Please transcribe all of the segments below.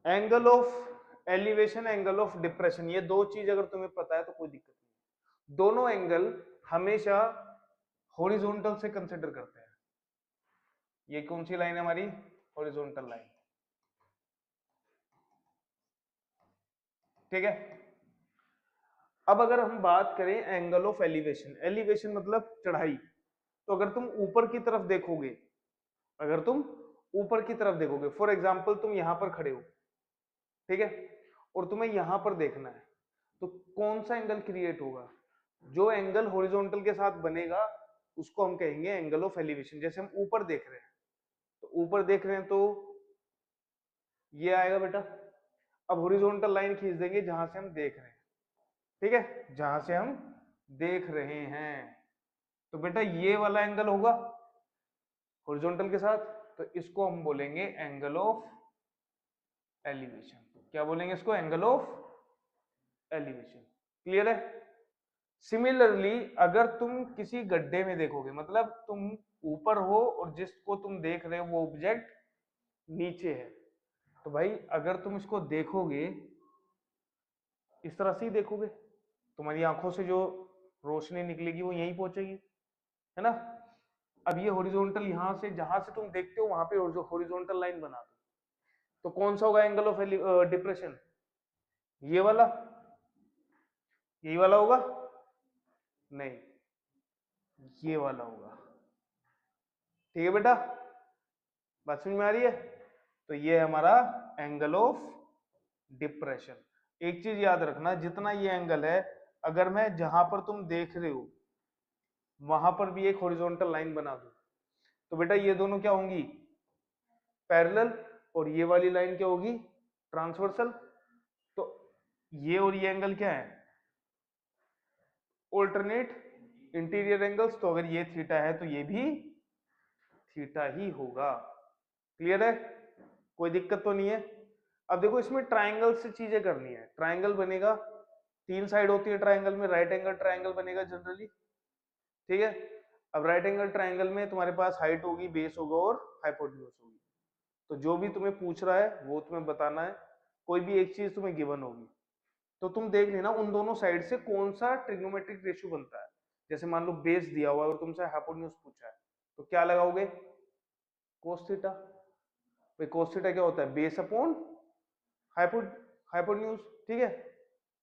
Angle of elevation, angle of depression, ये दो चीज अगर तुम्हें पता है तो कोई दिक्कत नहीं। दोनों एंगल हमेशा हॉरिजॉन्टल से कंसिडर करते हैं। ये कौन सी लाइन है हमारी? Horizontal line. ठीक है। अब अगर हम बात करें एंगल ऑफ एलिवेशन, एलिवेशन मतलब चढ़ाई, तो अगर तुम ऊपर की तरफ देखोगे, अगर तुम ऊपर की तरफ देखोगे, फॉर एग्जाम्पल तुम यहां पर खड़े हो, ठीक है, और तुम्हें यहां पर देखना है, तो कौन सा एंगल क्रिएट होगा? जो एंगल हॉरिजॉन्टल के साथ बनेगा उसको हम कहेंगे एंगल ऑफ एलिवेशन। जैसे हम ऊपर देख रहे हैं, तो ऊपर देख रहे हैं तो ये आएगा बेटा। अब हॉरिजॉन्टल लाइन खींच देंगे जहां से हम देख रहे हैं, ठीक है, जहां से हम देख रहे हैं, तो बेटा ये वाला एंगल होगा हॉरिजॉन्टल के साथ, तो इसको हम बोलेंगे एंगल ऑफ एलिवेशन। क्या बोलेंगे इसको? Angle of elevation. क्लियर है? सिमिलरली अगर तुम किसी गड्ढे में देखोगे, मतलब तुम ऊपर हो और जिसको तुम देख रहे हो वो ऑब्जेक्ट नीचे है, तो भाई अगर तुम इसको देखोगे इस तरह से ही देखोगे, तुम्हारी आंखों से जो रोशनी निकलेगी वो यहीं पहुंचेगी, है ना। अब ये हॉरिजॉन्टल यहां से जहां से तुम देखते हो वहां पे हॉरिजॉन्टल लाइन बना दो, तो कौन सा होगा एंगल ऑफ डिप्रेशन? ये वाला, यही वाला होगा? नहीं, ये वाला होगा। ठीक है बेटा, बात समझ में आ रही है? तो ये है हमारा एंगल ऑफ डिप्रेशन। एक चीज याद रखना, जितना ये एंगल है, अगर मैं जहां पर तुम देख रहे हो वहां पर भी एक हॉरिजॉन्टल लाइन बना दूं, तो बेटा ये दोनों क्या होंगी? पैरेलल। और ये वाली लाइन क्या होगी? ट्रांसवर्सल। तो ये और ये एंगल क्या है? Alternate interior angles. तो अगर ये थीटा है तो ये भी थीटा ही होगा। क्लियर है? कोई दिक्कत तो नहीं है? अब देखो इसमें ट्राइंगल से चीजें करनी है। ट्राइंगल बनेगा, तीन साइड होती है ट्राइंगल में, राइट एंगल ट्राइंगल बनेगा जनरली, ठीक है। अब राइट एंगल ट्राइंगल में तुम्हारे पास हाइट होगी, बेस होगा और हाइपोटेन्यूज होगी। तो जो भी तुम्हें पूछ रहा है वो तुम्हें बताना है, कोई भी एक चीज तुम्हें गिवन होगी, तो तुम देख लेना उन दोनों साइड से कौन सा ट्रिग्नोमेट्रिक रेशियो बनता है। जैसे मान लो बेस दिया हुआ है और तुमसे हाइपोटेन्यूज पूछा है, तो क्या लगाओगे? Cos theta. भाई कोस थीटा क्या होता है? बेस अपॉन हाइपोटेन्यूज, ठीक है।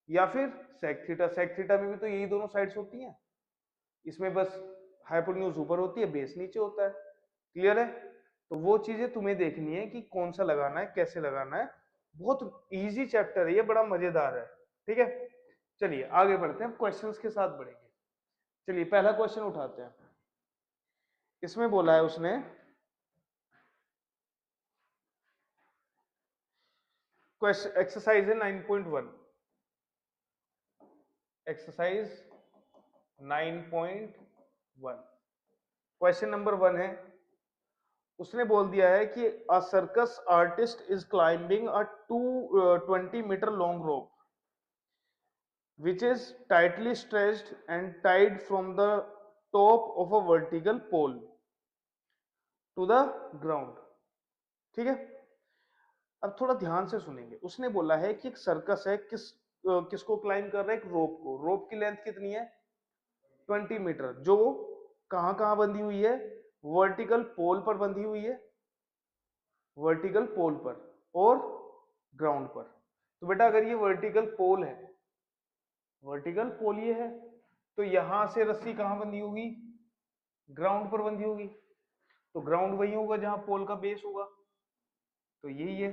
या फिर सेक थीटा, सेक थीटा में भी तो यही दोनों साइड्स होती हैं, इसमें बस हाइपोटेन्यूज ऊपर होती है, बेस नीचे होता है। क्लियर है? तो वो चीजें तुम्हें देखनी है कि कौन सा लगाना है, कैसे लगाना है। बहुत इजी चैप्टर है ये, बड़ा मजेदार है, ठीक है। चलिए आगे बढ़ते हैं, क्वेश्चंस के साथ बढ़ेंगे। चलिए पहला क्वेश्चन उठाते हैं। इसमें बोला है उसने, क्वेश्चन एक्सरसाइज है 9.1, एक्सरसाइज 9.1, क्वेश्चन नंबर 1 है। उसने बोल दिया है कि a circus artist is climbing a 20 metre long rope which is tightly stretched and tied from the top of a vertical pole to the ground। ठीक है। अब थोड़ा ध्यान से सुनेंगे। उसने बोला है कि एक सर्कस है, किसको क्लाइम कर रहा है? एक रोप को। रोप की लेंथ कितनी है? 20 मीटर, जो कहां कहां बंधी हुई है? वर्टिकल पोल पर बंधी हुई है, वर्टिकल पोल पर और ग्राउंड पर। तो बेटा अगर ये वर्टिकल पोल है, वर्टिकल पोल ये है, तो यहां से रस्सी कहां बंधी होगी? ग्राउंड पर बंधी होगी। तो ग्राउंड वही होगा जहां पोल का बेस होगा, तो यही है,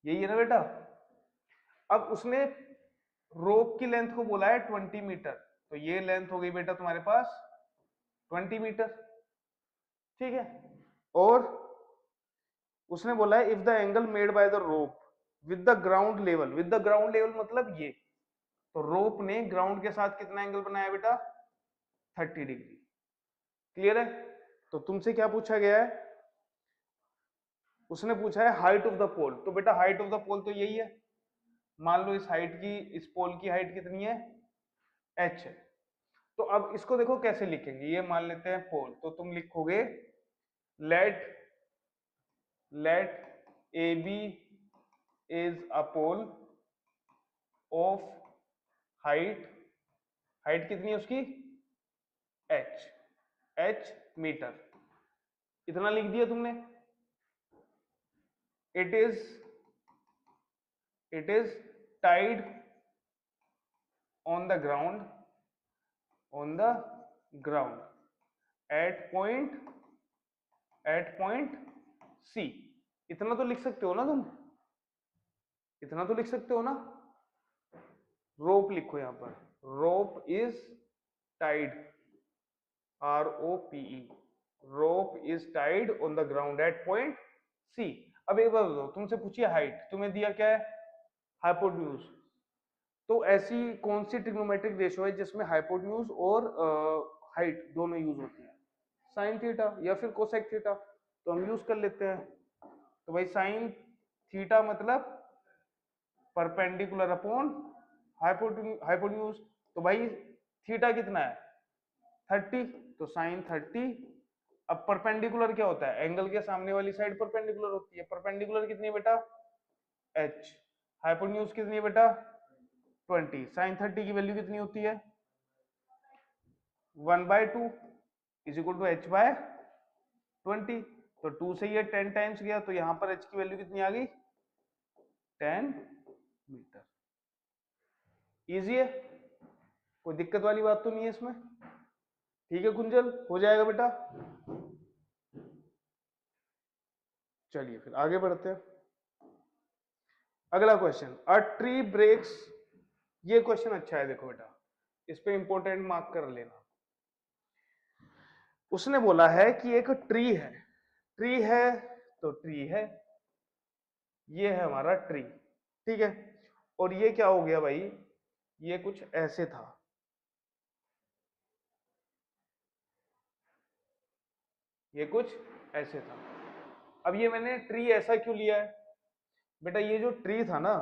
यही है ना बेटा। अब उसने रोप की लेंथ को बोला है 20 मीटर, तो ये लेंथ हो गई बेटा तुम्हारे पास 20 मीटर, ठीक है। और उसने बोला है if the angle made by the rope with the ground level, with the ground level मतलब ये, तो रोप ने ग्राउंड के साथ कितना एंगल बनाया बेटा? 30 डिग्री। क्लियर है? तो तुमसे क्या पूछा गया है? उसने पूछा है हाइट ऑफ द पोल। तो बेटा हाइट ऑफ द पोल तो यही है, मान लो इस हाइट की, इस पोल की हाइट कितनी है? h है। तो अब इसको देखो कैसे लिखेंगे, ये मान लेते हैं पोल, तो तुम लिखोगे let let A B is a pole of height, height कितनी है उसकी, h, h मीटर, इतना लिख दिया तुमने। It is tied on the ground, on the ground at point C, इतना तो लिख सकते हो ना तुम, इतना तो लिख सकते हो ना। रोप लिखो यहां पर, rope is tied, ROPE, rope is tied on the ground at point C. अब एक बात बताओ, तुमसे पूछिए हाइट, तुम्हें दिया क्या है, हाइपोटेन्यूज, तो ऐसी कौन सी ट्रिग्नोमेट्रिक रेशियो है जिसमें हाइपोटेन्यूज और हाइट दोनों यूज होती है, साइन थीटा या फिर कोसेक थीटा, तो हम यूज कर लेते हैं। तो भाई साइन थीटा मतलब परपेंडिकुलर अपॉन हाइपोटेन्यूज, तो भाई थीटा कितना है 30, तो साइन 30। अब परपेंडिकुलर क्या होता है, एंगल के सामने वाली साइड परपेंडिकुलर होती है, परपेंडिकुलर कितनी है बेटा h, हाइपोटेन्यूज कितनी है बेटा 20, साइन 30 की वैल्यू कितनी होती है 1/2 is equal to h by 20, तो 2 से ये 10 टाइम्स गया, तो यहां पर h की वैल्यू कितनी आ गई 10 मीटर। इजी है, कोई दिक्कत वाली बात तो नहीं है इसमें, ठीक है कुंजल, हो जाएगा बेटा। चलिए फिर आगे बढ़ते हैं, अगला क्वेश्चन, अ ट्री ब्रेक्स, ये क्वेश्चन अच्छा है, देखो बेटा इस पे इंपॉर्टेंट मार्क कर लेना। उसने बोला है कि एक ट्री है, ट्री है तो ट्री है, ये है हमारा ट्री, ठीक है, और ये क्या हो गया भाई, ये कुछ ऐसे था, ये कुछ ऐसे था। अब ये मैंने ट्री ऐसा क्यों लिया है बेटा, ये जो ट्री था ना,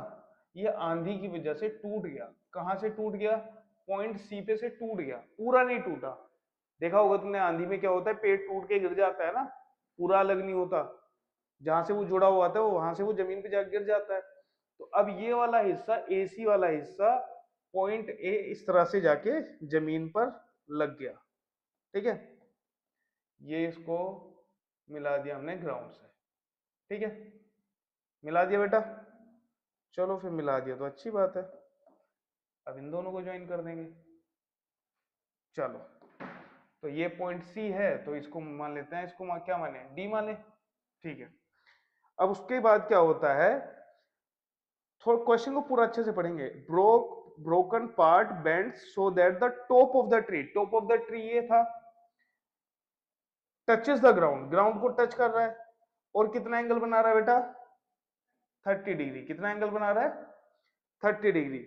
ये आंधी की वजह से टूट गया, कहां से टूट गया, पॉइंट सी पे से टूट गया, पूरा नहीं टूटा। देखा होगा तुमने आंधी में क्या होता है, पेड़ टूट के गिर जाता है ना, पूरा अलग नहीं होता, जहां से वो जुड़ा हुआ था वो वहां से वो जमीन पे जाकर गिर जाता है। तो अब ये वाला हिस्सा, एसी वाला हिस्सा, पॉइंट ए इस तरह से जाके जमीन पर लग गया, ठीक है, ये इसको मिला दिया हमने ग्राउंड से, ठीक है, मिला दिया बेटा, चलो फिर मिला दिया तो अच्छी बात है, अब इन दोनों को ज्वाइन कर देंगे। चलो, तो ये पॉइंट सी है तो इसको मान लेते हैं, इसको क्या माने, डी माने, ठीक है। अब उसके बाद क्या होता है, थोड़ा क्वेश्चन को पूरा अच्छे से पढ़ेंगे, broken part bend so that the top of the tree, top of the tree ये था, टचेस द ग्राउंड, ग्राउंड को टच कर रहा है, और कितना एंगल बना रहा है बेटा 30 डिग्री, कितना एंगल बना रहा है 30 degree.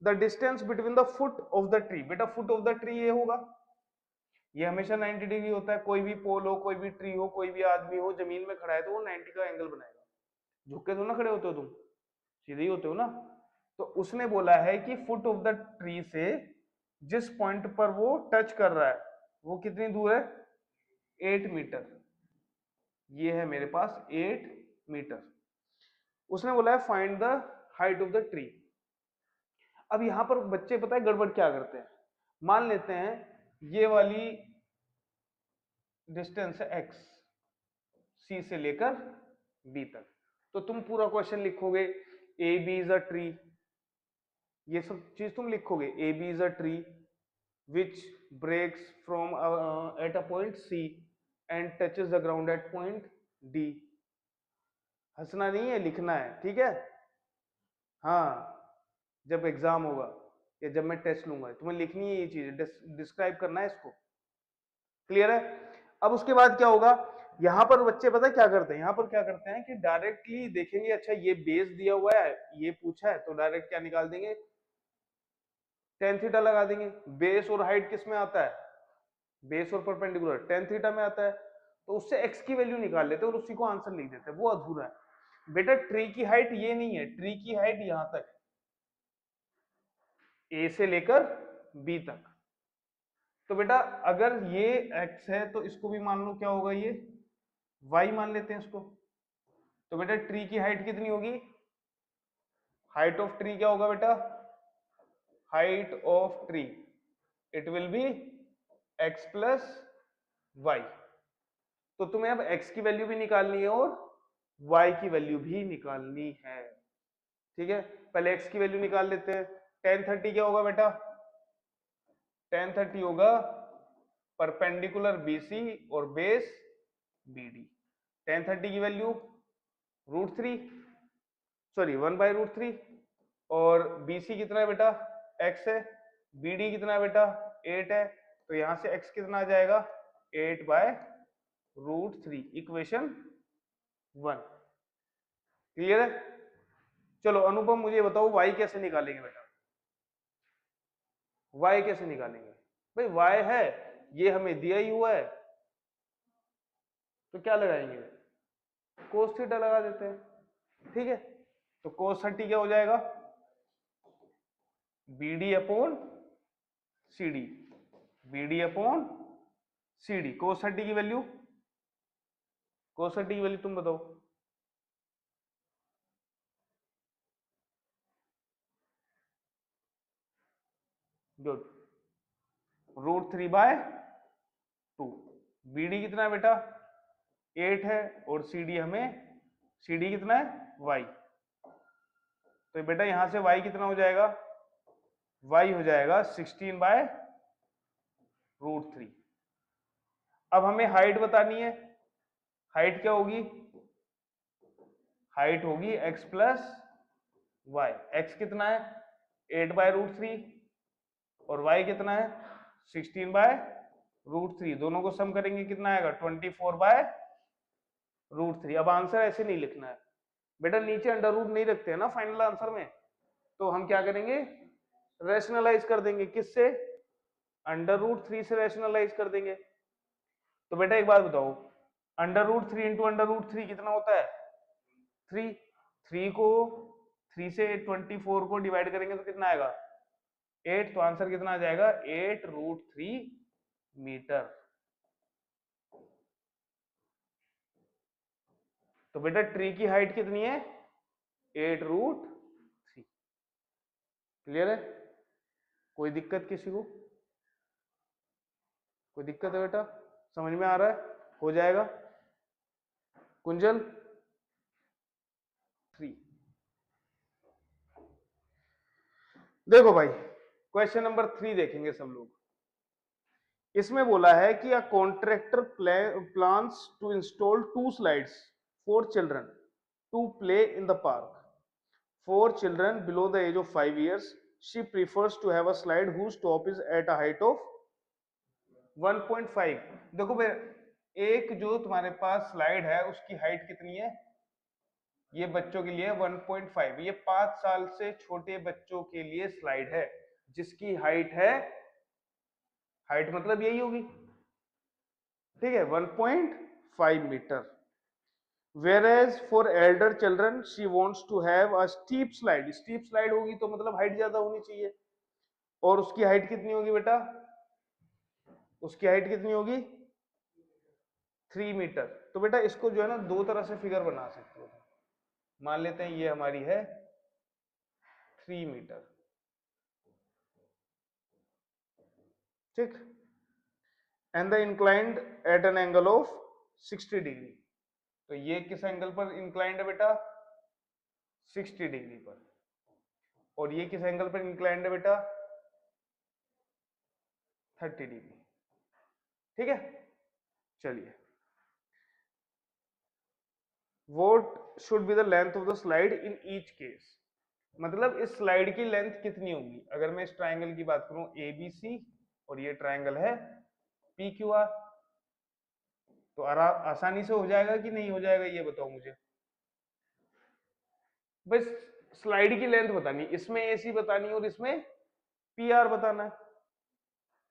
The distance between the foot of the tree, बेटा फुट ऑफ द ट्री ये होगा, ये हमेशा 90 डिग्री होता है, कोई भी पोल हो, कोई भी ट्री हो, कोई भी आदमी हो जमीन में खड़ा है तो वो 90 का एंगल बनाएगा, झुक के तो ना खड़े होते हो तुम, सीधे ही होते हो ना। तो उसने बोला है कि फुट ऑफ द ट्री से जिस पॉइंट पर वो टच कर रहा है वो कितनी दूर है 8 मीटर, ये है मेरे पास 8 मीटर। उसने बोला है find the height of the tree. अब यहां पर बच्चे पता है गड़बड़ क्या करते हैं, मान लेते हैं ये वाली डिस्टेंस है x, सी से लेकर बी तक, तो तुम पूरा क्वेश्चन लिखोगे A B is a tree, ये सब चीज तुम लिखोगे, A B is a tree which breaks from at a point C and touches the ground at point D. हंसना नहीं है, लिखना है, ठीक है, हाँ, जब एग्जाम होगा या जब मैं टेस्ट लूंगा तुम्हें लिखनी है ये चीज, डिस्क्राइब करना है इसको, क्लियर है। अब उसके बाद क्या होगा, यहां पर बच्चे पता है क्या करते हैं, यहां पर क्या करते हैं कि डायरेक्टली देखेंगे, अच्छा ये बेस दिया हुआ है, ये पूछा है तो डायरेक्ट क्या निकाल देंगे टेन थीटा लगा देंगे, बेस और हाइट किस में आता है, बेस और परपेंडिकुलर टेन थीटा में आता है, तो उससे एक्स की वैल्यू निकाल लेते हैं और उसी को आंसर लिख देते हैं, वो अधूरा है बेटा। ट्री की हाइट ये नहीं है, ट्री की हाइट यहां तक है, ए से लेकर बी तक, तो बेटा अगर ये x है तो इसको भी मान लो क्या होगा, ये y मान लेते हैं इसको, तो बेटा ट्री की हाइट कितनी होगी, हाइट ऑफ ट्री क्या होगा बेटा, height of tree it will be x plus Y. तो तुम्हें अब x की वैल्यू भी निकालनी है और y की वैल्यू भी निकालनी है। ठीक है, पहले x की वैल्यू निकाल लेते हैं। tan 30 क्या होगा बेटा, tan 30 होगा परपेंडिकुलर BC और बेस BD। tan 30 की वैल्यू √3, सॉरी 1/√3, और BC कितना है बेटा, x है, BD कितना है बेटा 8 है, तो यहां से x कितना आ जाएगा 8/√3, इक्वेशन 1। क्लियर है। चलो अनुपम मुझे बताओ y कैसे निकालेंगे बेटा, y कैसे निकालेंगे। भाई y है, ये हमें दिया ही हुआ है, तो क्या लगाएंगे, cos थीटा लगा देते हैं। ठीक है, तो cos 30 क्या हो जाएगा, BD upon CD, BD upon CD। cos 30 की वैल्यू, cos 30 की वैल्यू तुम बताओ। गुड, √3/2। BD कितना है बेटा 8 है, और CD हमें, CD कितना है y, तो बेटा यहां से y कितना हो जाएगा, y हो जाएगा 16/√3। अब हमें हाइट बतानी है, हाइट क्या होगी, हाइट होगी x प्लस वाई। x कितना है 8/√3 और y कितना है 16/√3, दोनों को सम करेंगे कितना आएगा 24/√3। अब आंसर ऐसे नहीं लिखना है बेटा, नीचे अंडर रूट नहीं रखते हैं ना फाइनल आंसर में, तो हम क्या करेंगे, रैशनलाइज कर देंगे, किससे, √3 से रैशनलाइज कर देंगे। तो बेटा एक बात बताओ, √3 इंटू √3 कितना होता है 3, 3 को 3 से 24 को डिवाइड करेंगे तो कितना आएगा 8, तो आंसर कितना आ जाएगा 8√3 मीटर। तो बेटा ट्री की हाइट कितनी है 8√3। क्लियर है, कोई दिक्कत किसी को, कोई दिक्कत है बेटा, समझ में आ रहा है, हो जाएगा। कुंजल 3, देखो भाई क्वेश्चन नंबर 3 देखेंगे सब लोग। इसमें बोला है कि a contractor plans to install 2 slides for children to play in the park. For children below the age of 5 years, she prefers to have a slide whose top is at a height of 1.5। देखो भाई, एक जो तुम्हारे पास slide है उसकी height कितनी है, ये बच्चों के लिए 1.5, ये 5 साल से छोटे बच्चों के लिए स्लाइड है जिसकी हाइट है, हाइट मतलब यही होगी, ठीक है 1.5 metre. Whereas for elder children she wants to have a steep slide, steep slide होगी तो मतलब हाइट ज्यादा होनी चाहिए, और उसकी हाइट कितनी होगी बेटा, उसकी हाइट कितनी होगी 3 मीटर। तो बेटा इसको जो है ना दो तरह से फिगर बना सकते हो, मान लेते हैं ये हमारी है 3 मीटर, ठीक, and the inclined at an angle of 60 degree. तो ये किस एंगल पर इंक्लाइंड है बेटा 60 डिग्री पर, और ये किस एंगल पर इंक्लाइंड है बेटा 30 डिग्री। ठीक है, चलिए, what should be the length of the slide in each case, मतलब इस स्लाइड की लेंथ कितनी होगी। अगर मैं इस ट्राइंगल की बात करूं ABC और ये ट्राइंगल है PQR, तो आसानी से हो जाएगा कि नहीं हो जाएगा ये बताओ मुझे। बस स्लाइड की लेंथ बतानी, इसमें AC बतानी और इसमें PR बताना है,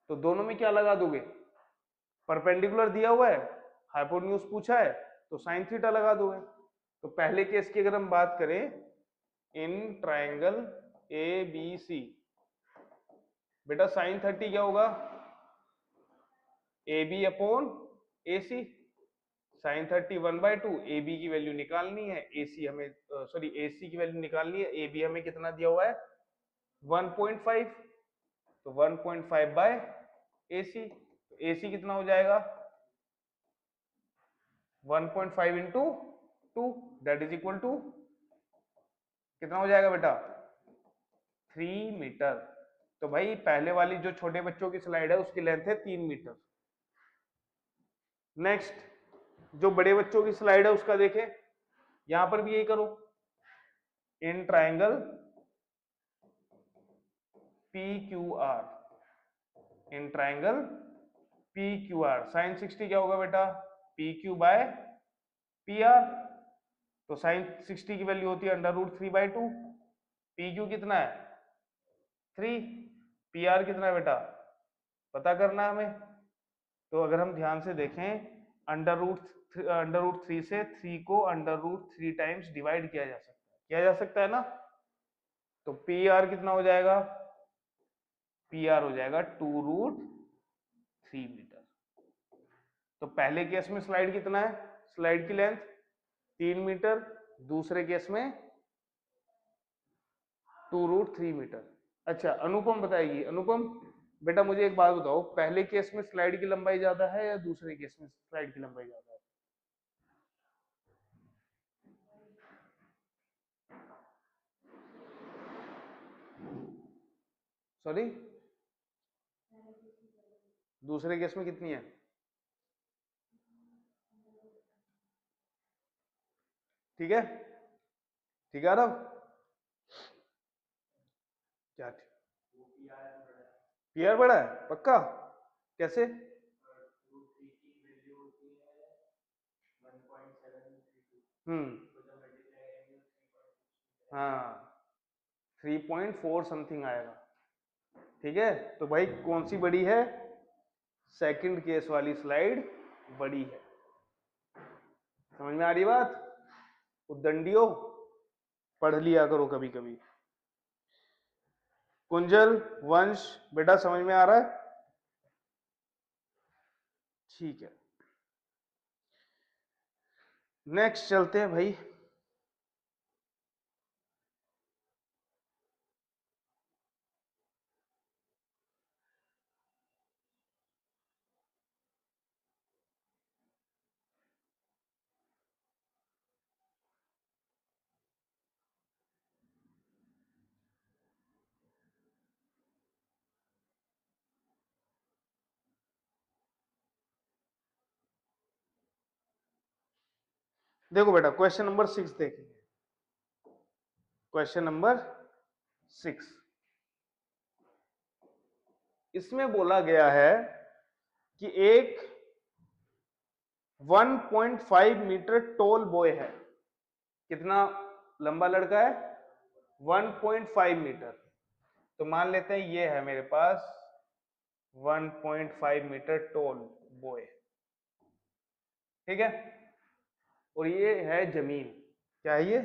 तो दोनों में क्या लगा दोगे, परपेंडिकुलर दिया हुआ है, हाइपोटेन्यूज पूछा है तो साइन थीटा लगा दोगे। तो पहले केस की अगर हम बात करें, इन ट्राइंगल ABC, बेटा साइन 30 क्या होगा AB upon AC, sine 30 1/2, A B की वैल्यू निकालनी है, एसी हमें सॉरी एसी की वैल्यू निकालनी है, ए बी हमें कितना दिया हुआ है 1.5, तो 1.5 बाय एसी, एसी कितना हो जाएगा 1.5 into 2 that is equal to कितना हो जाएगा बेटा 3 मीटर। तो भाई पहले वाली जो छोटे बच्चों की स्लाइड है उसकी लेंथ है 3 मीटर। नेक्स्ट जो बड़े बच्चों की स्लाइड है उसका देखें, यहां पर भी यही करो, in triangle P Q R, in triangle P Q R, sine 60 क्या होगा बेटा P Q by P R, तो साइन 60 की वैल्यू होती है √3/2, पी क्यू कितना है 3, पी आर कितना है बेटा पता करना है हमें। तो अगर हम ध्यान से देखें √3 से 3 को √3 टाइम्स डिवाइड किया जा सकता है ना, तो पी आर कितना हो जाएगा पी आर हो जाएगा 2√3 मीटर। तो पहले केस में स्लाइड कितना है, स्लाइड की लेंथ 3 मीटर, दूसरे केस में 2√3 मीटर। अच्छा अनुपम बताएगी, अनुपम बेटा मुझे एक बात बताओ, पहले केस में स्लाइड की लंबाई ज्यादा है या दूसरे केस में स्लाइड की लंबाई ज्यादा है? सॉरी दूसरे केस में कितनी है? ठीक है, ठीक है रव क्या पी आर बड़ा है पक्का, कैसे? हाँ 3.4 समथिंग आएगा। ठीक है, तो भाई कौन सी बड़ी है, सेकंड केस वाली स्लाइड बड़ी है। समझ में आ रही बात? उद्दंडियो पढ़ लिया करो कभी कभी। कुंजल वंश बेटा समझ में आ रहा है? ठीक है, नेक्स्ट चलते हैं भाई। देखो बेटा क्वेश्चन नंबर 6 देखेंगे, क्वेश्चन नंबर 6, इसमें बोला गया है कि एक 1.5 मीटर टोल बॉय है, कितना लंबा लड़का है 1.5 मीटर, तो मान लेते हैं ये है मेरे पास 1.5 मीटर टोल बॉय, ठीक है, और ये है जमीन, क्या है ये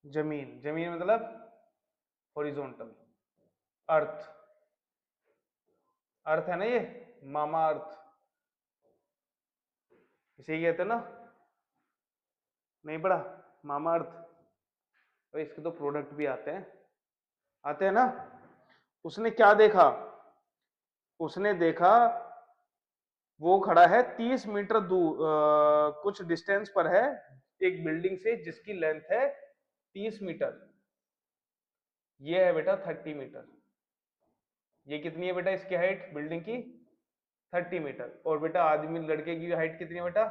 जमीन, जमीन मतलब हॉरिजॉन्टल, अर्थ, अर्थ है ना ये मामा अर्थ, इसे कहते हैं ना, नहीं पढ़ा मामा अर्थ, तो इसके तो प्रोडक्ट भी आते हैं ना। उसने क्या देखा, उसने देखा वो खड़ा है 30 मीटर दूर कुछ डिस्टेंस पर है एक बिल्डिंग से जिसकी लेंथ है 30 मीटर, ये है बेटा 30 मीटर, ये कितनी है बेटा इसकी हाइट बिल्डिंग की 30 मीटर, और बेटा आदमी लड़के की हाइट कितनी है बेटा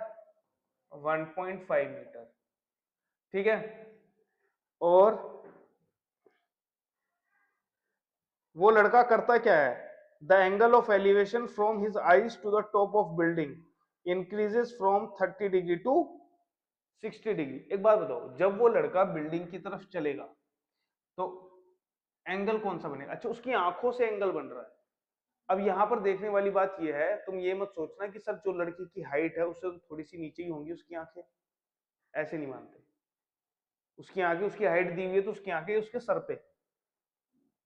1.5 मीटर, ठीक है, और वो लड़का करता क्या है, the angle of elevation from his eyes to the top of building increases from 30 degree to 60 degree. एक बात बताओ, जब वो लड़का बिल्डिंग की तरफ चलेगा तो एंगल कौन सा बनेगा, अच्छा उसकी आंखों से एंगल बन रहा है। अब यहां पर देखने वाली बात यह है, तुम ये मत सोचना कि सर जो लड़की की हाइट है उससे तो थोड़ी सी नीचे ही होंगी उसकी आंखें, ऐसे नहीं मानते, उसकी आंखें, उसकी हाइट दी हुई है तो उसकी आंखें उसके सर पे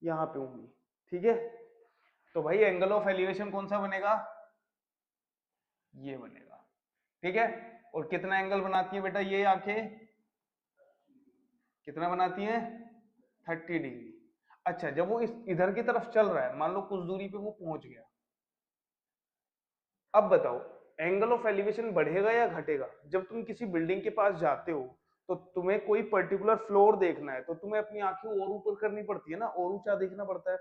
यहां पे होंगी, ठीक है, तो भाई एंगल ऑफ एलिवेशन कौन सा बनेगा, ये बनेगा, ठीक है। और कितना एंगल बनाती है बेटा ये आंखें, कितना बनाती हैं, 30 डिग्री। अच्छा, जब वो इस इधर की तरफ चल रहा है, मान लो कुछ दूरी पे वो पहुंच गया, अब बताओ एंगल ऑफ एलिवेशन बढ़ेगा या घटेगा? जब तुम किसी बिल्डिंग के पास जाते हो तो तुम्हें कोई पर्टिकुलर फ्लोर देखना है तो तुम्हें अपनी आंखें और ऊपर करनी पड़ती है ना, और ऊंचा देखना पड़ता है।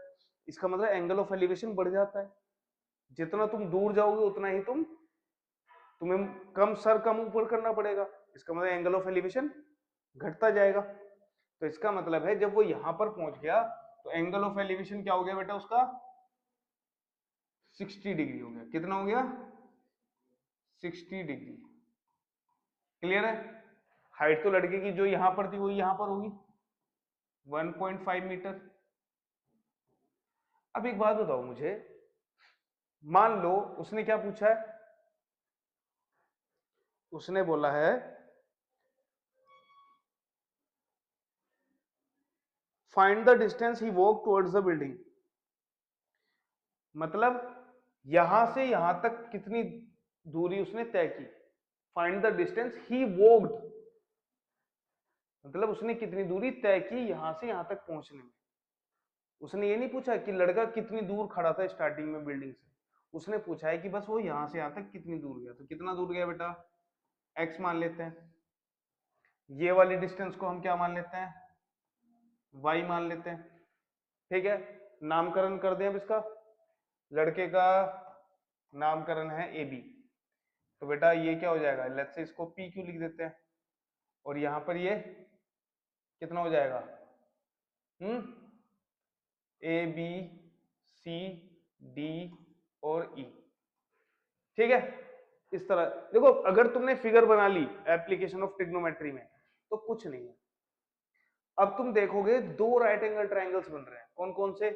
इसका मतलब एंगल ऑफ एलिवेशन बढ़ जाता है। जितना तुम दूर जाओगे उतना ही तुम्हें कम ऊपर करना पड़ेगा। इसका मतलब एंगल ऑफ एलिवेशन घटता जाएगा। तो इसका मतलब है जब वो यहां पर पहुंच गया तो एंगल ऑफ एलिवेशन क्या हो गया बेटा उसका, 60 डिग्री हो गया। कितना हो गया, 60 डिग्री। क्लियर है? हाइट तो लड़के की जो यहां पर थी वो यहां पर होगी 1.5 मीटर। अब एक बात बताओ मुझे, मान लो उसने क्या पूछा है, उसने बोला है find the distance he walk towards the building. मतलब यहां से यहां तक कितनी दूरी उसने तय की। Find the distance he walked, मतलब उसने कितनी दूरी तय की यहां से यहां तक पहुंचने में। उसने ये नहीं पूछा कि लड़का कितनी दूर खड़ा था स्टार्टिंग में बिल्डिंग से, उसने पूछा है कि बस वो यहां से यहां तक कितनी दूर गया। तो कितना दूर गया बेटा, एक्स मान लेते हैं। ये वाली डिस्टेंस को हम क्या मान लेते हैं, वाई मान लेते हैं। ठीक है, नामकरण कर दें अब इसका। लड़के का नामकरण है ए बी, तो बेटा ये क्या हो जाएगा, लेट्स से इसको पी क्यू लिख देते हैं। और यहां पर ये कितना हो जाएगा, ए बी सी डी और ई। ठीक है, इस तरह देखो, अगर तुमने फिगर बना ली एप्लीकेशन ऑफ ट्रिग्नोमेट्री में तो कुछ नहीं है। अब तुम देखोगे दो राइट एंगल ट्रायंगल्स बन रहे हैं, कौन कौन से,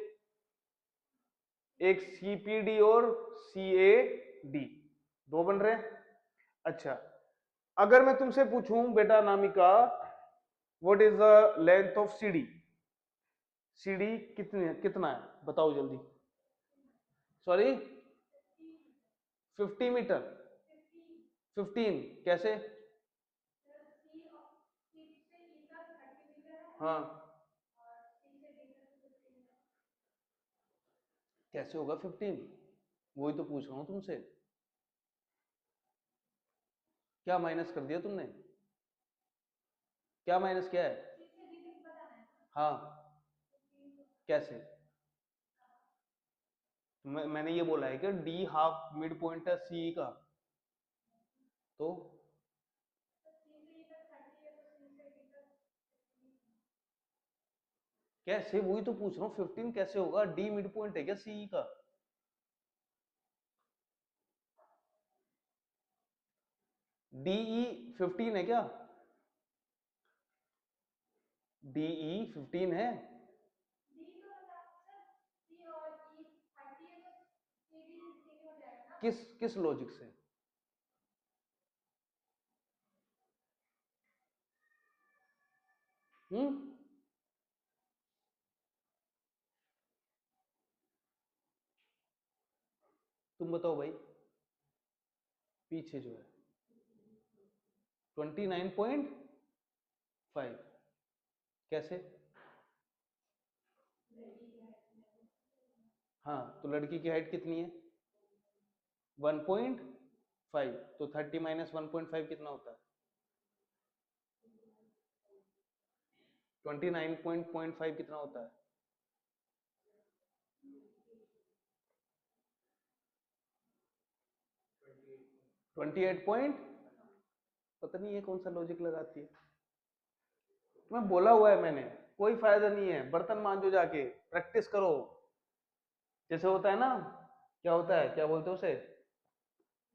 एक सीपीडी और सीएडी, दो बन रहे हैं। अच्छा, अगर मैं तुमसे पूछूं बेटा Namika, what is the length of CD, CD कितना है बताओ जल्दी। सॉरी, 50 मीटर, 15 कैसे, हाँ कैसे होगा 15, वही तो पूछ रहा हूं तुमसे। क्या माइनस कर दिया तुमने, क्या माइनस किया है, हाँ कैसे, मैंने ये बोला है कि डी हाफ मिड पॉइंट है सी का, तो कैसे, वही तो पूछ रहा हूँ 15 कैसे होगा, डी मिड पॉइंट है क्या सी का, डीई 15 है क्या, डीई 15 है, किस किस लॉजिक से, हम्म, तुम बताओ भाई, पीछे जो है 29.5 कैसे, हाँ तो लड़की की हाइट कितनी है 1.5, तो 30 माइनस 1.5 कितना होता है 29.5 कितना होता है, 28 पॉइंट, पता नहीं ये कौन सा लॉजिक लगाती है। तुम्हें बोला हुआ है मैंने, कोई फायदा नहीं है, बर्तन मांजो जाके, प्रैक्टिस करो। जैसे होता है ना, क्या होता है, क्या बोलते हैं उसे,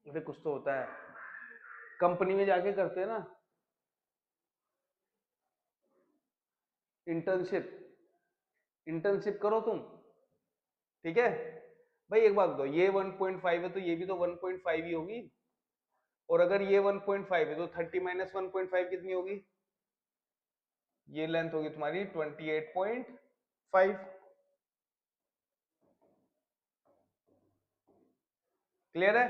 अरे कुछ तो होता है, कंपनी में जाके करते हैं ना इंटर्नशिप, इंटर्नशिप करो तुम। ठीक है भाई, एक बात बताओ, ये 1.5 है तो ये भी तो 1.5 ही होगी, और अगर ये 1.5 है तो 30 माइनस 1.5 कितनी होगी, ये लेंथ होगी तुम्हारी 28.5। क्लियर है?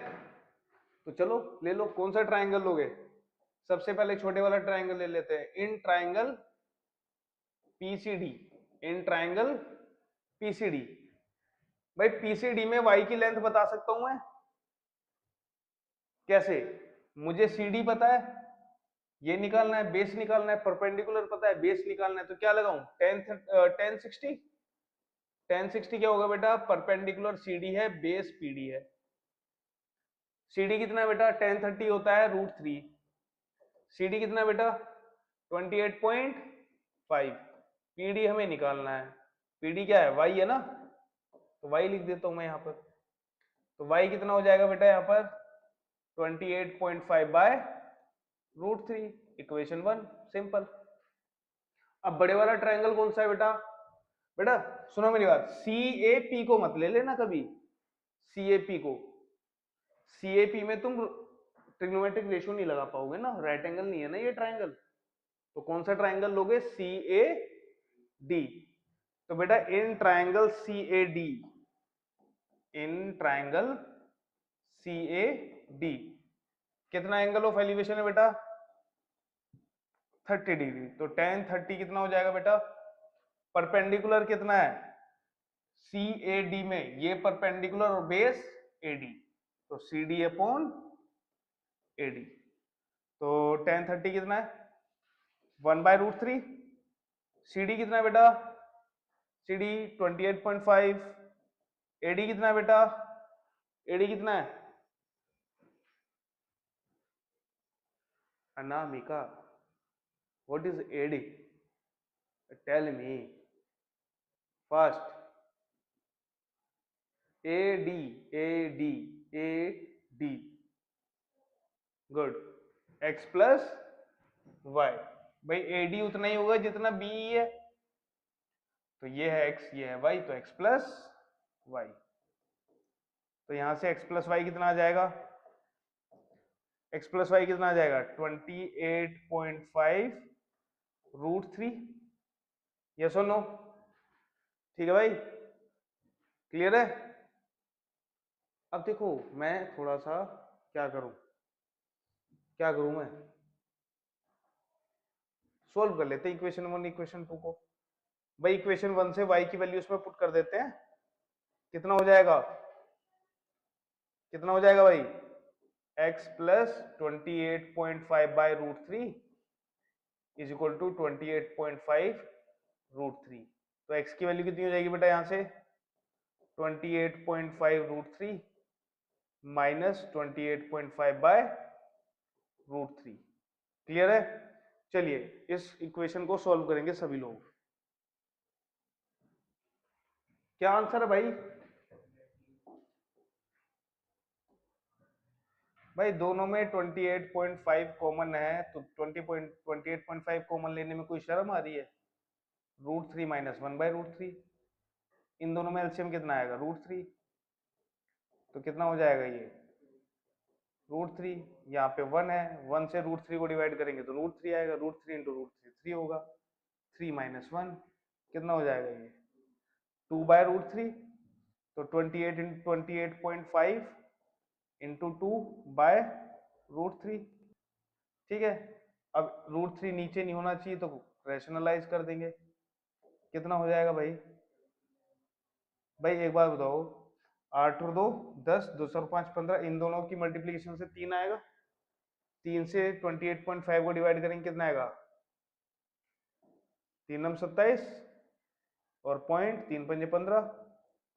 तो चलो ले लो, कौन सा ट्रायंगल लोगे, सबसे पहले छोटे वाला ट्राइंगल ले लेते हैं, in triangle PCD, in triangle PCD. भाई पीसीडी में वाई की लेंथ बता सकता हूं मैं कैसे? मुझे सीडी पता है, ये निकालना है, बेस निकालना है, परपेंडिकुलर पता है, बेस निकालना है, तो क्या लगाऊं? 1060। 1060 क्या होगा बेटा? परपेंडिकुलर सीडी है, बेस पीडी है। सीडी कितना है बेटा? 1030 होता है √3। सीडी कितना है बेटा? 28.5। पीडी हमें निकालना है, पीडी क्या है? वाई है ना, तो वाई लिख देता हूं मैं यहाँ पर। तो वाई कितना हो जाएगा बेटा यहाँ पर? 28.5 बाय √3, इक्वेशन 1, सिंपल। अब बड़े वाला ट्रायंगल कौन सा है बेटा? बेटा सुनो मेरी बात, सी ए पी को मत ले लेना कभी, सी ए पी को। सी ए पी में तुम ट्रिग्नोमेट्रिक रेशियो नहीं लगा पाओगे ना, राइट एंगल नहीं है ना ये ट्रायंगल। तो कौन सा ट्रायंगल लोगे? C A D. तो बेटा in triangle C A D, in triangle C A D कितना एंगल ऑफ एलिवेशन है बेटा? 30 डिग्री। तो tan 30 कितना हो जाएगा बेटा? परपेंडिकुलर कितना है सी ए डी में? ये परपेंडिकुलर और बेस ए डी, तो C D upon A D. तो tan 30 कितना है? 1 बाय √3। सी डी कितना है बेटा? C D 28.5। ए डी कितना है बेटा? ए डी कितना है? Anamika, what is AD? Tell me fast. AD, AD, AD. Good. x plus y। भाई AD उतना ही होगा जितना B है, तो ये है x, ये है y, तो x प्लस y। तो यहां से x प्लस y कितना आ जाएगा? x प्लस y कितना आ जाएगा? 28.5 √3। यस और नो? ठीक है भाई, क्लियर है? अब देखो मैं थोड़ा सा क्या करूं, क्या करूं मैं, सोल्व कर लेते हैं इक्वेशन 1 इक्वेशन 2 को। भाई इक्वेशन 1 से y की वैल्यू उसमें पुट कर देते हैं, कितना हो जाएगा? कितना हो जाएगा भाई? x plus 28.5 by √3 is equal to 28.5 √3। तो x की वैल्यू कितनी हो जाएगी बेटा यहां से? 28.5 √3 माइनस 28.5 बाय √3। क्लियर है? चलिए इस इक्वेशन को सॉल्व करेंगे सभी लोग। क्या आंसर है भाई? भाई दोनों में 28.5 कॉमन है, तो 28.5 कॉमन लेने में कोई शर्म आ रही है? √3 माइनस 1 बाय √3। इन दोनों में एलसीएम कितना आएगा? √3। तो कितना हो जाएगा ये? √3। यहाँ पे 1 है, 1 से √3 को डिवाइड करेंगे तो √3 आएगा, √3 इंटू √3 3 होगा। 3 माइनस 1 कितना हो जाएगा ये? 2 बाय √3। तो 28.5 इंटू 2 बाय √3। ठीक है, अब √3 नीचे नहीं होना चाहिए तो रैशनलाइज कर देंगे, कितना हो जाएगा भाई? भाई एक बार बताओ, 8 और 2 10, 2 और 5 15, इन दोनों की मल्टीप्लीकेशन से 3 आएगा। 3 से 28.5 को डिवाइड करेंगे कितना आएगा? 3 नम 27 और पॉइंट 3 पंजे 15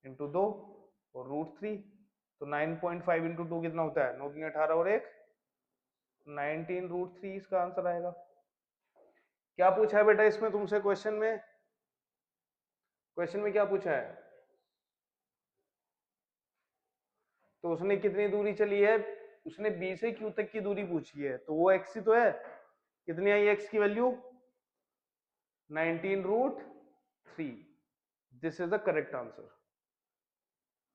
इंटू 2 और √3। तो 9.5 इंटू 2 कितना होता है? 9 3 18 और 1 19 √3 इसका आंसर आएगा। क्या पूछा है बेटा इसमें तुमसे क्वेश्चन में? क्वेश्चन में क्या पूछा है? तो उसने कितनी दूरी चली है? उसने बी से क्यू तक की दूरी पूछी है, तो वो एक्स ही तो है। कितनी आई एक्स की value? 19 √3। This is the correct answer.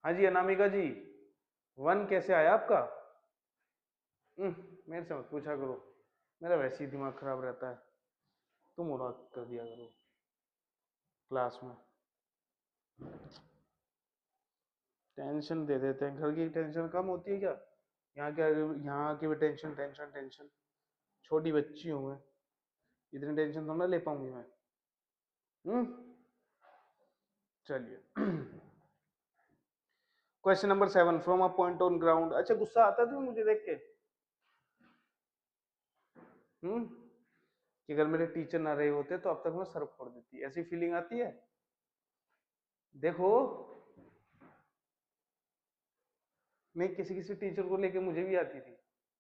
हाँ जी अनामिका जी, 1 कैसे आया आपका? मेरे से मत पूछा करो, मेरा वैसे ही दिमाग खराब रहता है, तुम उड़ा कर दिया करो क्लास में। टेंशन दे देते हैं, घर की टेंशन कम होती है क्या? यहाँ क्या, यहाँ की भी टेंशन टेंशन टेंशन। छोटी बच्ची हूं मैं, इतनी टेंशन थोड़ा ना ले पाऊंगी मैं। हम्म। चलिए। Question number 7, from a point on ground. अच्छा, गुस्सा आता था मुझे देख के? हम्म। कि अगर मेरे टीचर ना रहे होते तो अब तक मैं सर फोड़ देती, ऐसी फीलिंग आती है? देखो, मैं किसी किसी टीचर को लेके मुझे भी आती थी,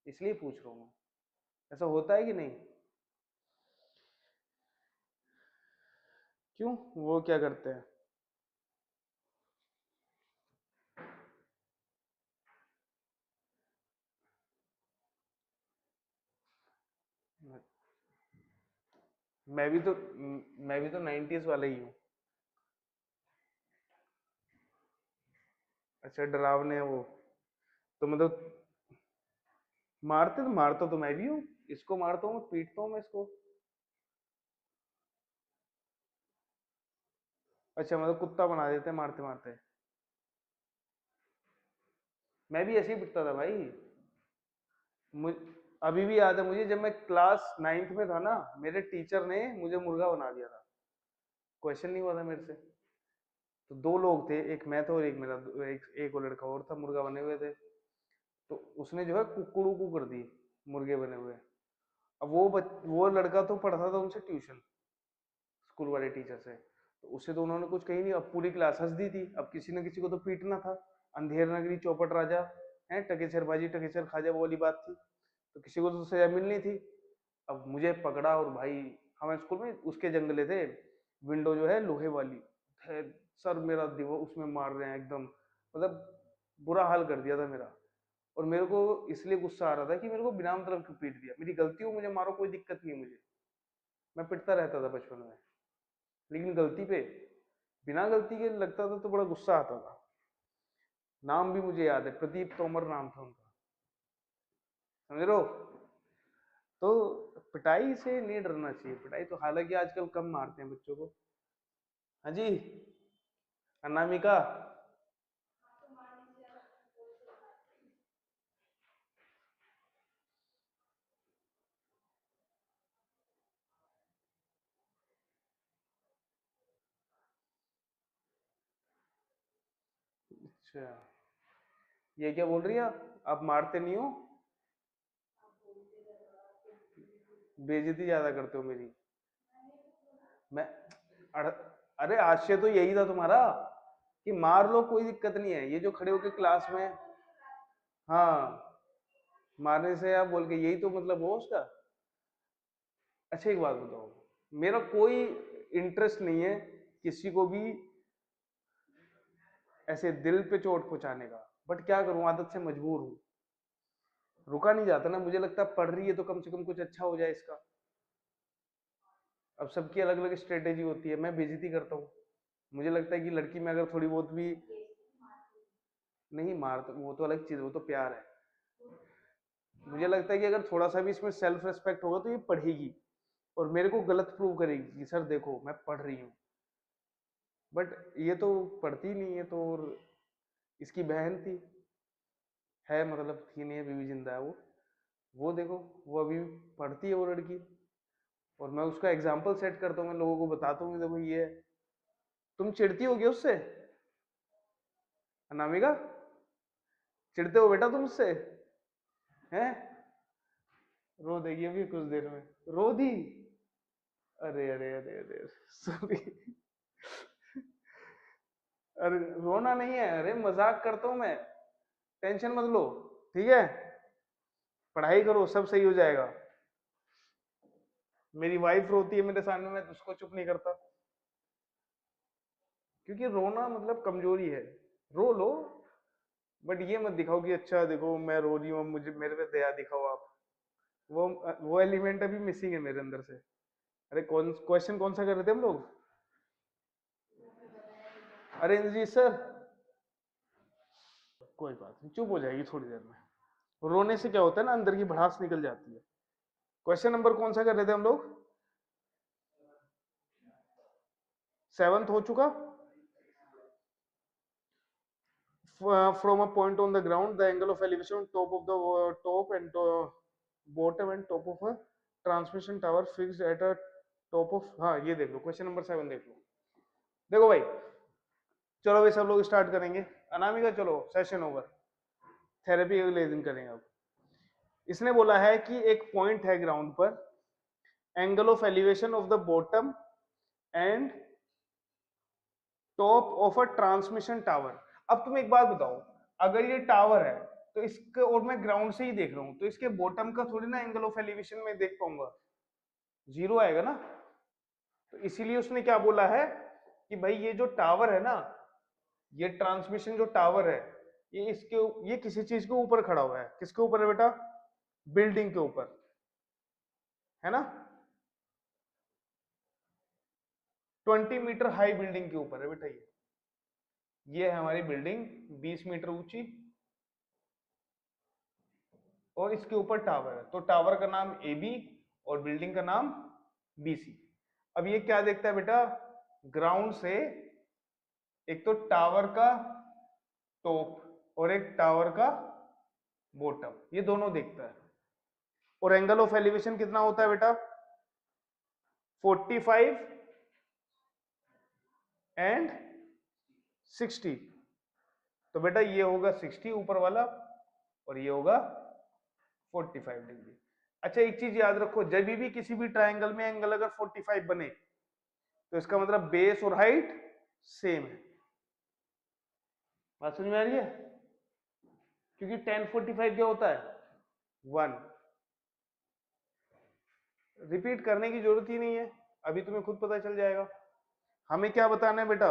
इसलिए पूछ रहा हूँ। ऐसा होता है कि नहीं? क्यों, वो क्या करते हैं? मैं भी तो 90s वाला ही हूँ। अच्छा, डरावने हैं वो। तो मतलब मारता तो मैं भी हूँ। इसको मारता हूँ, पीटता हूँ मैं इसको। अच्छा, मतलब कुत्ता बना देते हैं मारते मारते। मैं भी ऐसे ही पिटता था भाई। मुझ अभी भी याद है मुझे, जब मैं क्लास 9th में था ना, मेरे टीचर ने मुझे मुर्गा बना दिया था। क्वेश्चन नहीं हुआ था मेरे से। तो दो लोग थे, एक मैं था और एक मेरा एक वो लड़का और था, मुर्गा बने हुए थे। तो उसने जो है कुकड़ू कर दी, मुर्गे बने हुए। अब वो लड़का तो पढ़ता था उनसे ट्यूशन, स्कूल वाले टीचर से। तो उससे तो उन्होंने कुछ कही नहीं, अब पूरी क्लास हंस दी थी। अब किसी न किसी को तो पीटना था। अंधेर नगरी चौपट राजा है, टकेसर बाजी टकेसर खाजा, वो वाली बात थी। तो किसी को तो सजा मिलनी थी। अब मुझे पकड़ा और भाई, हमारे स्कूल में उसके जंगले थे, विंडो जो है लोहे वाली है, सर मेरा दिवो उसमें मार रहे हैं एकदम, मतलब बुरा हाल कर दिया था मेरा। और मेरे को इसलिए गुस्सा आ रहा था कि मेरे को बिना मतलब क्यों पीट दिया, मेरी गलती हो मुझे मारो, कोई दिक्कत नहीं है मुझे, मैं पिटता रहता था बचपन में। लेकिन गलती पे, बिना गलती के लगता था तो बड़ा गुस्सा आता था। नाम भी मुझे याद है, प्रदीप तोमर नाम था उनका। समझ रहे हो? तो पिटाई से नहीं डरना चाहिए। पिटाई तो हालांकि आजकल कम मारते हैं बच्चों को। हाँ जी, अनामिका। अच्छा, ये क्या बोल रही है आप मारते नहीं हो? बेइज्जती ज्यादा करते हो मेरी। मैं अड़, अरे आशय तो यही था तुम्हारा कि मार लो, कोई दिक्कत नहीं है, ये जो खड़े होके क्लास में। हाँ, मारने से आप बोल के, यही तो मतलब हो उसका। अच्छा, एक बात बताओ, मेरा कोई इंटरेस्ट नहीं है किसी को भी ऐसे दिल पे चोट पहुंचाने का, बट क्या करूं, आदत से मजबूर हूं। रुका नहीं जाता ना, मुझे लगता है पढ़ रही है तो कम से कम कुछ अच्छा हो जाए इसका। अब सबकी अलग अलग स्ट्रेटेजी होती है, मैं बेइज्जती करता हूँ। मुझे लगता है कि लड़की में अगर थोड़ी बहुत भी, नहीं मार तो वो तो अलग चीज, वो तो प्यार है। मुझे लगता है कि अगर थोड़ा सा भी इसमें सेल्फ रिस्पेक्ट होगा तो ये पढ़ेगी और मेरे को गलत प्रूव करेगी कि सर देखो मैं पढ़ रही हूँ। बट ये तो पढ़ती नहीं है। तो और इसकी बहन थी, है मतलब थी नहीं, अभी भी जिंदा है वो देखो, वो अभी भी पढ़ती है वो लड़की। और मैं उसका एग्जाम्पल सेट करता हूँ, मैं लोगों को बताता हूँ देखो ये है। तुम चिढ़ती होगी उससे? अनामिका, चिढ़ते हो बेटा तुम उससे? हैं? रो देगी अभी कुछ देर में, रो दी। अरे अरे अरे अरे, सॉरी। अरे रोना नहीं है, अरे मजाक करता हूं मैं, टेंशन मत लो। ठीक है, पढ़ाई करो, सब सही हो जाएगा। मेरी वाइफ रोती है मेरे सामने, मैं उसको चुप नहीं करता, क्योंकि रोना मतलब कमजोरी है। रो लो, बट ये मत दिखाओ कि अच्छा देखो मैं रो रही हूँ, मुझे मेरे पे दया दिखाओ आप। वो एलिमेंट अभी मिसिंग है मेरे अंदर से। अरे कौन क्वेश्चन कौन सा कर रहे थे हम लोग? अरे इंद्रजीत सर, कोई बात नहीं, चुप हो जाएगी थोड़ी देर में। रोने से क्या होता है ना, अंदर की भड़ास निकल जाती है। क्वेश्चन नंबर कौन सा कर रहे थे हम लोग? 7th हो चुका। From a point on the ground, the angle of elevation top of the top and bottom and top of a transmission tower fixed at a top of, हाँ ये देख लो क्वेश्चन नंबर 7 देख लो। देखो भाई, चलो भाई सब लोग स्टार्ट करेंगे। अनामिका चलो सेशन ओवर, थेरेपी अगले दिन करेंगे। अब इसने बोला है कि एक पॉइंट है ग्राउंड पर, angle of elevation of the bottom and top of a transmission tower. अब तुम एक बात बताओ, अगर ये टावर है तो इसके, और मैं ग्राउंड से ही देख रहा हूं, तो इसके बॉटम का थोड़ी ना एंगल ऑफ एलिवेशन में देख पाऊंगा, जीरो आएगा ना। तो इसीलिए उसने क्या बोला है कि भाई ये जो टावर है ना, ये ट्रांसमिशन जो टावर है, ये किसी चीज के ऊपर खड़ा हुआ है। किसके ऊपर है बेटा? बिल्डिंग के ऊपर, है ना। 20 मीटर हाई बिल्डिंग के ऊपर है बेटा। ये है हमारी बिल्डिंग 20 मीटर ऊंची, और इसके ऊपर टावर है। तो टावर का नाम AB और बिल्डिंग का नाम BC। अब ये क्या देखता है बेटा? ग्राउंड से एक तो टावर का टॉप और एक टावर का बॉटम, ये दोनों देखता है। और एंगल ऑफ एलिवेशन कितना होता है बेटा? 45 एंड 60। तो बेटा ये होगा 60 ऊपर वाला, और ये होगा 45 डिग्री। अच्छा एक चीज याद रखो, जब भी किसी भी ट्रायंगल में एंगल अगर 45 बने तो इसका मतलब बेस और हाइट सेम है। बात समझ में आ रही है? क्योंकि tan 45 क्या होता है? 1। रिपीट करने की जरूरत ही नहीं है, अभी तुम्हें खुद पता चल जाएगा। हमें क्या बताना है बेटा?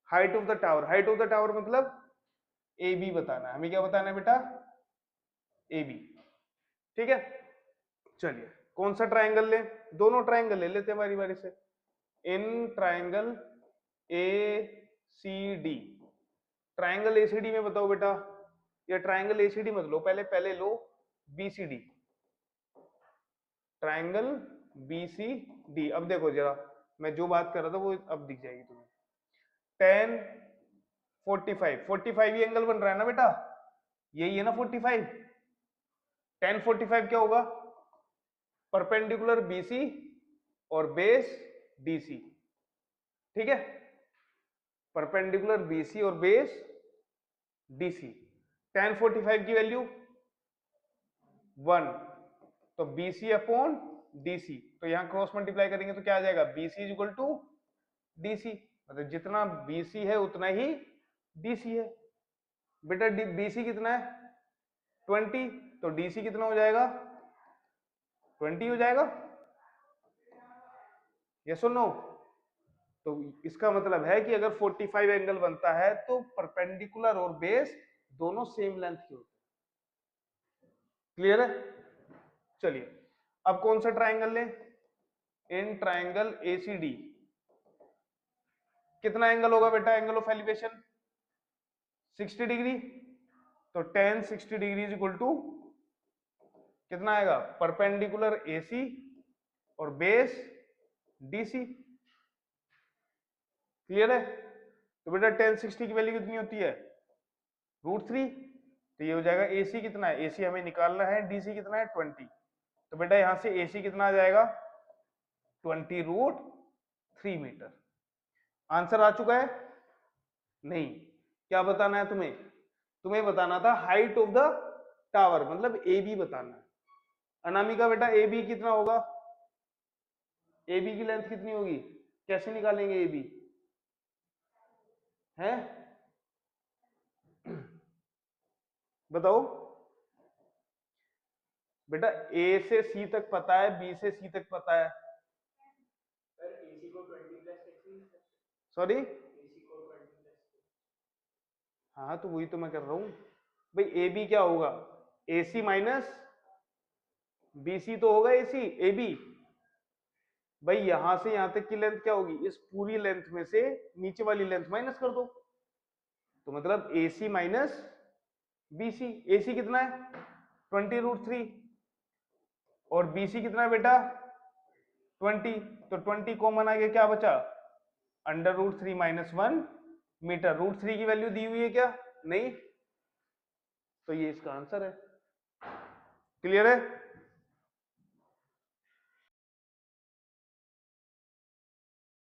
Height of the tower. Height of the tower मतलब AB बताना है। हमें क्या बताना है बेटा? AB। ठीक है, चलिए कौन सा ट्रायंगल लें? दोनों ट्रायंगल ले लेते हैं बारी बारी से। इन ट्रायंगल ACD, ट्रायंगल ACD में बताओ बेटा, या ट्रायंगल ACD मत लो, पहले लो BCD। Triangle BCD। अब देखो जरा, मैं जो बात कर रहा था वो अब दिख जाएगी तुम्हें। tan 45 ही एंगल बन रहा है ना बेटा, यही है ना 45। tan 45 क्या होगा? परपेंडिकुलर BC और बेस DC। ठीक है, परपेंडिकुलर BC और बेस DC। tan 45 की वैल्यू 1, तो BC अपॉन DC। तो यहां क्रॉस मल्टीप्लाई करेंगे तो क्या आ जाएगा? BC is equal to DC। मतलब जितना BC है उतना ही DC है। बेटा BC कितना है? 20, तो DC कितना हो जाएगा? 20 हो जाएगा। यस और नो? तो इसका मतलब है कि अगर 45 एंगल बनता है तो परपेंडिकुलर और बेस दोनों सेम लेंथ के होते हैं। क्लियर है? चलिए अब कौन सा ट्रायंगल लें? इन ट्रायंगल ACD कितना एंगल होगा बेटा? Angle of elevation 60 degree. तो tan 60 degree is equal to कितना आएगा? परपेंडिकुलर AC और बेस DC। क्लियर है? तो बेटा tan 60 की वैल्यू कितनी होती है? √3। तो ये हो जाएगा AC कितना है? AC हमें निकालना है, DC कितना है? 20। तो बेटा यहां से AC कितना आ जाएगा? 20√3 मीटर। आंसर आ चुका है? नहीं, क्या बताना है तुम्हें? तुम्हें बताना था हाइट ऑफ द टावर, मतलब AB बताना है। अनामिका बेटा AB कितना होगा? AB की लेंथ कितनी होगी? कैसे निकालेंगे AB? है बताओ बेटा। A से C तक पता है, B से C तक पता है। सॉरी, हाँ तो वही तो मैं कर रहा हूं भाई। AB क्या होगा? AC माइनस BC तो होगा AB। भाई यहां से यहां तक की लेंथ क्या होगी? इस पूरी लेंथ में से नीचे वाली लेंथ माइनस कर दो, तो मतलब AC माइनस BC। AC कितना है? 20√3, और BC कितना है बेटा? 20। तो 20 कॉमन आ गया, क्या बचा? √3 माइनस 1 मीटर। √3 की वैल्यू दी हुई है क्या? नहीं। तो ये इसका आंसर है। क्लियर है?